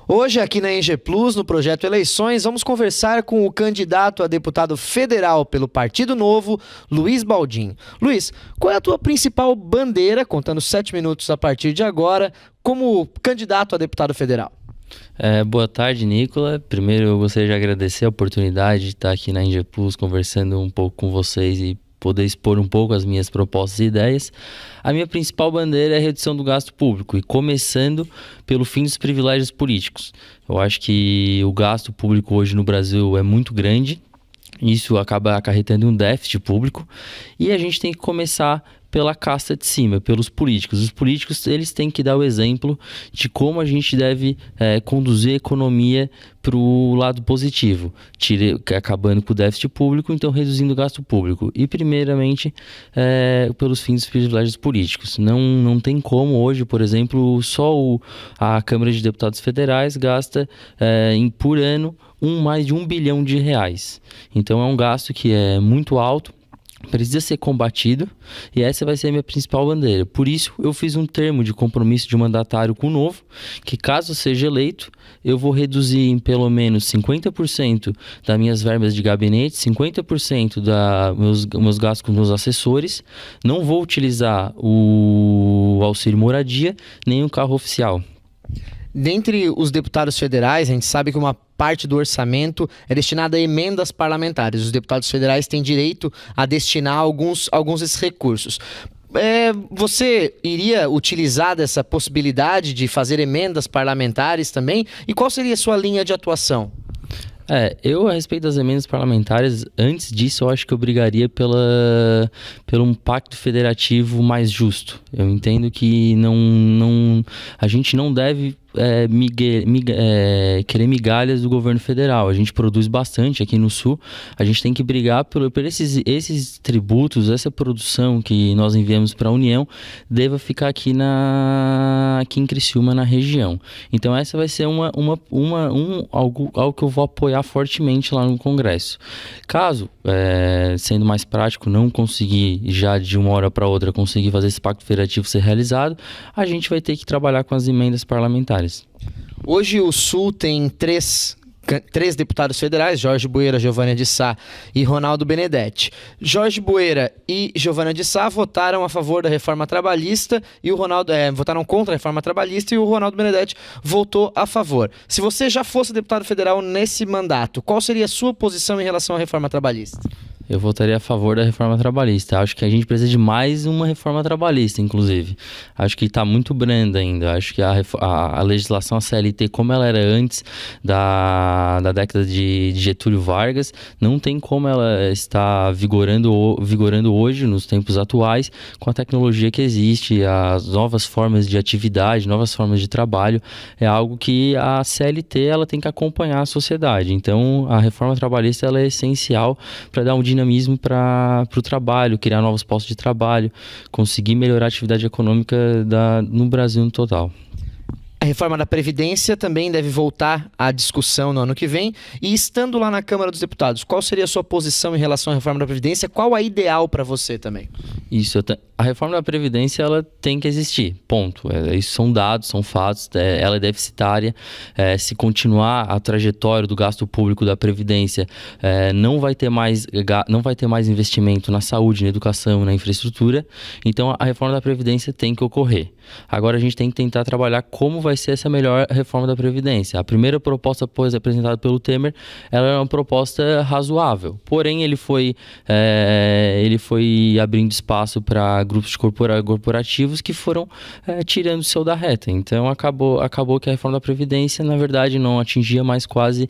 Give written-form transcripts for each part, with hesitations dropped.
Hoje, aqui na ENG Plus, no projeto Eleições, vamos conversar com o candidato a deputado federal pelo Partido Novo, Luiz Baldin. Luiz, qual é a tua principal bandeira, contando 7 minutos a partir de agora, como candidato a deputado federal? Boa tarde, Nicola. Primeiro, eu gostaria de agradecer a oportunidade de estar aqui na ENG Plus conversando um pouco com vocês e poder expor um pouco as minhas propostas e ideias. A minha principal bandeira é a redução do gasto público e começando pelo fim dos privilégios políticos. Eu acho que o gasto público hoje no Brasil é muito grande, isso acaba acarretando um déficit público e a gente tem que começar pela casta de cima, pelos políticos. Os políticos, eles têm que dar o exemplo de como a gente deve conduzir a economia para o lado positivo, acabando com o déficit público, então reduzindo o gasto público. E, primeiramente, pelos fins dos privilégios políticos. Não tem como hoje, por exemplo, só a Câmara de Deputados Federais gasta por ano mais de R$1 bilhão. Então, é um gasto que é muito alto, precisa ser combatido e essa vai ser a minha principal bandeira. Por isso, eu fiz um termo de compromisso de mandatário com o Novo, que caso seja eleito, eu vou reduzir em pelo menos 50% das minhas verbas de gabinete, 50% dos meus gastos com meus assessores, não vou utilizar o auxílio moradia, nem o carro oficial. Dentre os deputados federais, a gente sabe que uma parte do orçamento é destinada a emendas parlamentares. Os deputados federais têm direito a destinar alguns desses recursos. Você iria utilizar dessa possibilidade de fazer emendas parlamentares também? E qual seria a sua linha de atuação? Eu, a respeito das emendas parlamentares, antes disso, eu acho que eu brigaria pelo um pacto federativo mais justo. Eu entendo que a gente não deve querer migalhas do governo federal. A gente produz bastante aqui no Sul, a gente tem que brigar por esses tributos, essa produção que nós enviamos para a União, deva ficar aqui em Criciúma, na região. Então essa vai ser algo que eu vou apoiar fortemente lá no Congresso. Caso, sendo mais prático, não conseguir já de uma hora para outra conseguir fazer esse pacto federativo ser realizado, a gente vai ter que trabalhar com as emendas parlamentares. Hoje o Sul tem três deputados federais, Jorge Bueira, Giovânia de Sá e Ronaldo Benedetti. Jorge Bueira e Giovânia de Sá votaram a favor da reforma trabalhista e o Ronaldo votaram contra a reforma trabalhista e o Ronaldo Benedetti votou a favor. Se você já fosse deputado federal nesse mandato, qual seria a sua posição em relação à reforma trabalhista? Eu votaria a favor da reforma trabalhista. Acho que a gente precisa de mais uma reforma trabalhista, inclusive. Acho que está muito branda ainda. Acho que a legislação, a CLT, como ela era antes da década de Getúlio Vargas, não tem como ela estar vigorando hoje, nos tempos atuais, com a tecnologia que existe, as novas formas de atividade, novas formas de trabalho. É algo que a CLT ela tem que acompanhar a sociedade. Então, a reforma trabalhista ela é essencial para dar um dinamismo para o trabalho, criar novos postos de trabalho, conseguir melhorar a atividade econômica no Brasil no total. A reforma da Previdência também deve voltar à discussão no ano que vem. E estando lá na Câmara dos Deputados, qual seria a sua posição em relação à reforma da Previdência? Qual a ideal para você também? A reforma da Previdência ela tem que existir, ponto. Isso são dados, são fatos, ela é deficitária. Se continuar a trajetória do gasto público da Previdência, não vai ter mais investimento na saúde, na educação, na infraestrutura. Então a reforma da Previdência tem que ocorrer. Agora a gente tem que tentar trabalhar como vai ser essa melhor reforma da Previdência. A primeira proposta apresentada pelo Temer, ela é uma proposta razoável. Porém, ele foi abrindo espaço para grupos corporativos que foram tirando o seu da reta. Então, acabou que a reforma da Previdência, na verdade, não atingia mais quase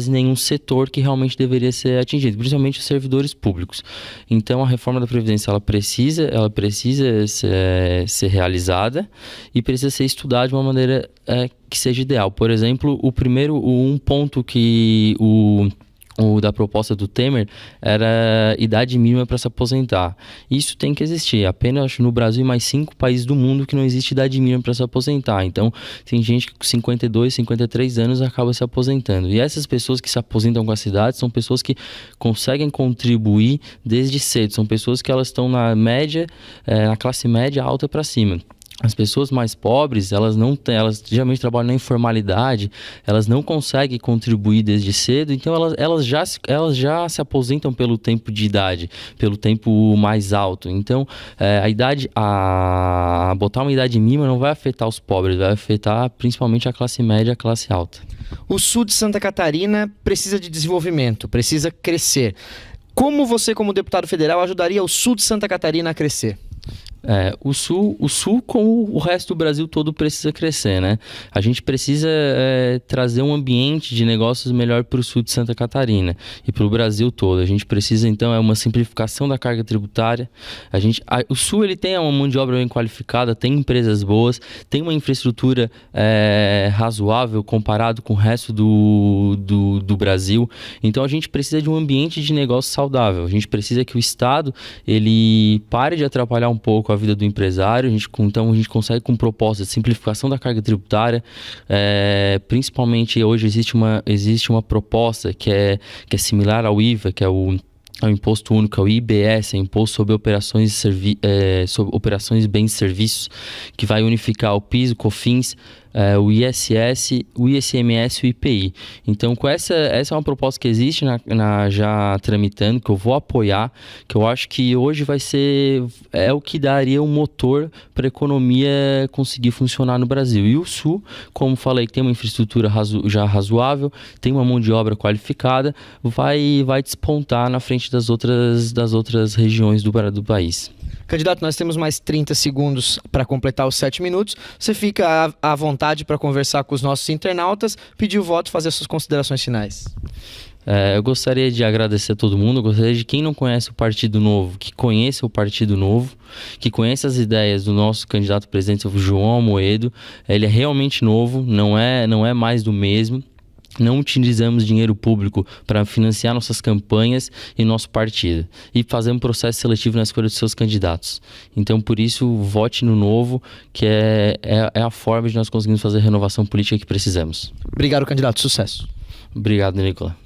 nenhum setor que realmente deveria ser atingido, principalmente os servidores públicos. Então, a reforma da Previdência, ela precisa ser realizada e precisa ser estudada de uma maneira que seja ideal. Por exemplo, um ponto que da proposta do Temer era idade mínima para se aposentar. Isso tem que existir. Apenas acho, no Brasil e mais 5 países do mundo que não existe idade mínima para se aposentar. Então, tem gente que com 52, 53 anos acaba se aposentando. E essas pessoas que se aposentam com a cidade são pessoas que conseguem contribuir desde cedo. São pessoas que elas estão na média, na classe média alta para cima. As pessoas mais pobres, elas não têm, elas geralmente trabalham na informalidade, elas não conseguem contribuir desde cedo, então elas já se aposentam pelo tempo de idade, pelo tempo mais alto. Então, botar uma idade mínima não vai afetar os pobres, vai afetar principalmente a classe média e a classe alta. O sul de Santa Catarina precisa de desenvolvimento, precisa crescer. Como você, como deputado federal, ajudaria o sul de Santa Catarina a crescer? O sul, como o resto do Brasil todo, precisa crescer, né? A gente precisa trazer um ambiente de negócios melhor para o sul de Santa Catarina e para o Brasil todo. A gente precisa, então, uma simplificação da carga tributária. O sul ele tem uma mão de obra bem qualificada, tem empresas boas, tem uma infraestrutura razoável comparado com o resto do Brasil. Então, a gente precisa de um ambiente de negócio saudável. A gente precisa que o Estado ele pare de atrapalhar um pouco a vida do empresário. Então a gente consegue com propostas de simplificação da carga tributária, principalmente hoje existe uma proposta que é similar ao IVA, que é o Imposto Único, é o IBS, é o Imposto sobre Operações de Bens e Serviços, que vai unificar o PIS, o COFINS, o ISS, o ICMS e o IPI. Então, essa é uma proposta que existe já tramitando, que eu vou apoiar, que eu acho que hoje é o que daria um motor para a economia conseguir funcionar no Brasil. E o Sul, como falei, tem uma infraestrutura já razoável, tem uma mão de obra qualificada, vai despontar na frente das outras regiões do país. Candidato, nós temos mais 30 segundos para completar os 7 minutos. Você fica à vontade para conversar com os nossos internautas, pedir o voto e fazer as suas considerações finais. Eu gostaria de agradecer a todo mundo. Eu gostaria de quem não conhece o Partido Novo, que conheça o Partido Novo, que conheça as ideias do nosso candidato presidente, o João Amoedo. Ele é realmente novo, não é mais do mesmo. Não utilizamos dinheiro público para financiar nossas campanhas e nosso partido. E fazer um processo seletivo na escolha dos seus candidatos. Então, por isso, vote no Novo, que é a forma de nós conseguirmos fazer a renovação política que precisamos. Obrigado, candidato. Sucesso. Obrigado, Nicola.